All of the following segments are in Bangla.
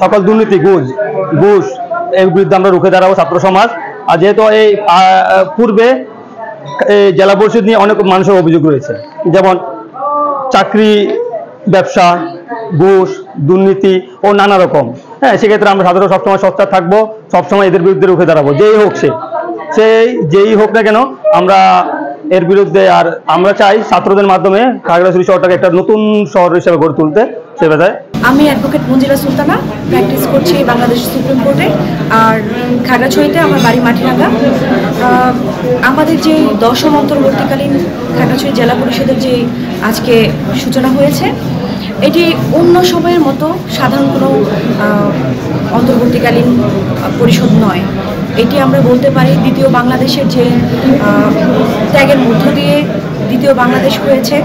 সকল দুর্নীতি, ঘুষ এর বিরুদ্ধে আমরা রুখে দাঁড়াবো ছাত্র সমাজ। আর যেহেতু এই পূর্বে জেলা পরিষদ নিয়ে অনেক মানুষের অভিযোগ রয়েছে, যেমন চাকরি, ব্যবসা, ঘুষ, দুর্নীতি ও নানা রকম। হ্যাঁ, সেক্ষেত্রে আমরা সাধারণত সবসময় সোচ্চার থাকবো, সবসময় এদের বিরুদ্ধে রুখে দাঁড়াবো, যেই হোক না কেন আমরা এর বিরুদ্ধে। আর আমরা চাই ছাত্রদের মাধ্যমে খাগড়াছড়ি শহরটাকে একটা নতুন শহর হিসেবে গড়ে তুলতে। সে কথায় আমি অ্যাডভোকেট মঞ্জিলা সুলতানা, প্র্যাকটিস করছি বাংলাদেশ সুপ্রিম কোর্টে, আর খাগড়াছড়িতে আমার বাড়ি মাটিরাঙ্গা। আমাদের যে 10ম অন্তর্বর্তীকালীন খাগড়াছড়ি জেলা পরিষদের যে আজকে সূচনা হয়েছে, এটি অন্য সময়ের মতো সাধারণ কোনো অন্তর্বর্তীকালীন পরিষদ নয়। এটি আমরা বলতে পারি দ্বিতীয় বাংলাদেশের যে ত্যাগের মধ্য দিয়ে দ্বিতীয় বাংলাদেশ হয়েছে,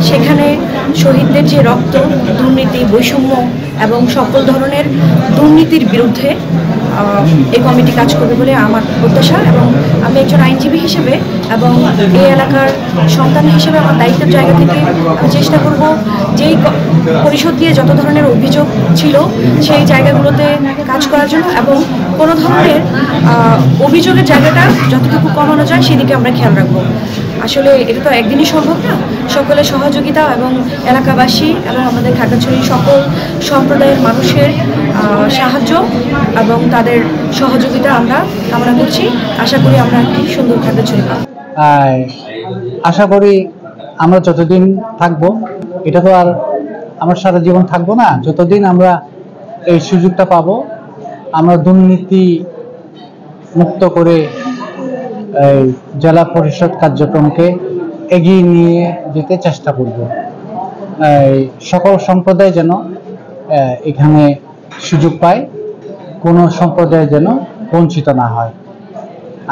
সেখানে শহীদদের যে রক্ত, দুর্নীতি, বৈষম্য এবং সকল ধরনের দুর্নীতির বিরুদ্ধে এই কমিটি কাজ করবে বলে আমার প্রত্যাশা। এবং আমি একজন আইনজীবী হিসেবে এবং এই এলাকার সন্তান হিসেবে আমার দায়িত্বের জায়গা থেকে আমি চেষ্টা করব যেই পরিষদ দিয়ে যত ধরনের অভিযোগ ছিল সেই জায়গাগুলোতে কাজ করার জন্য, এবং কোনো ধরনের অভিযোগের জায়গাটা যতটুকু কমানো যায় সেদিকে আমরা খেয়াল রাখবো। আসলে এটা তো একদিনই সম্ভব না, সকলের সহযোগিতা এবং এলাকাবাসী এবং আমাদের খাগড়াছড়ির সকল সম্প্রদায়ের মানুষের সাহায্য এবং তাদের সহযোগিতা আমরা কামনা করছি। আশা করি আমরা একটি সুন্দর খাগড়াছড়ি পাব। আশা করি আমরা যতদিন থাকবো, এটা তো আর আমার সারা জীবন থাকবো না, যতদিন আমরা এই সুযোগটা পাবো আমরা দুর্নীতি মুক্ত করে জেলা পরিষদ কার্যক্রমকে এগিয়ে নিয়ে যেতে চেষ্টা করব। সকল সম্প্রদায় যেন এখানে সুযোগ পায়, কোনো সম্প্রদায় যেন বঞ্চিত না হয়।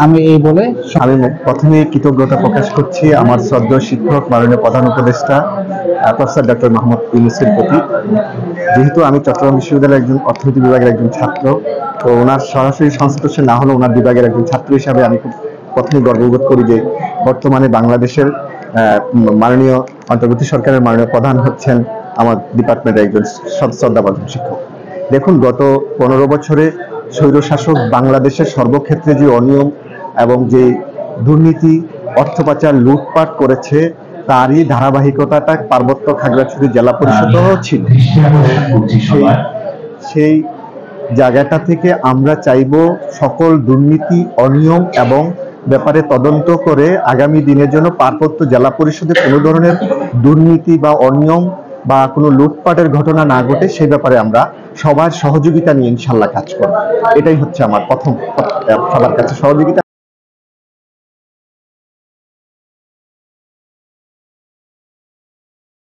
আমি এই বলে আমি প্রথমে কৃতজ্ঞতা প্রকাশ করছি আমার শ্রদ্ধেয় শিক্ষক, মাননীয় প্রধান উপদেষ্টা প্রফেসর ডক্টর মোহাম্মদ ইউনূসের প্রতি। যেহেতু আমি চট্টগ্রাম বিশ্ববিদ্যালয়ের একজন অর্থনীতি বিভাগের একজন ছাত্র, তো ওনার সরাসরি সংস্পর্শে না হলেও ওনার বিভাগের একজন ছাত্র হিসাবে আমি খুব প্রথমে গর্ববোধ করি যে বর্তমানে বাংলাদেশের মাননীয় অন্তর্বর্তী সরকারের মাননীয় প্রধান হচ্ছেন আমার ডিপার্টমেন্টের একজন শ্রদ্ধাভাজন শিক্ষক। দেখুন, গত 15 বছরে স্বৈরশাসক বাংলাদেশের সর্বক্ষেত্রে যে অনিয়ম এবং যে দুর্নীতি, অর্থ পাচার, লুটপাট করেছে, তারই ধারাবাহিকতাটা পার্বত্য খাগড়াছড়ি জেলা পরিষদও ছিল। সেই জায়গাটা থেকে আমরা চাইব সকল দুর্নীতি, অনিয়ম এবং ব্যাপারে তদন্ত করে আগামী দিনের জন্য পার্বত্য জেলা পরিষদে কোনো ধরনের দুর্নীতি বা অনিয়ম বা কোনো লুটপাটের ঘটনা না ঘটে সেই ব্যাপারে আমরা সবার সহযোগিতা নিয়ে ইনশাল্লাহ কাজ করব। এটাই হচ্ছে আমার প্রথম, সবার কাছে সহযোগিতা।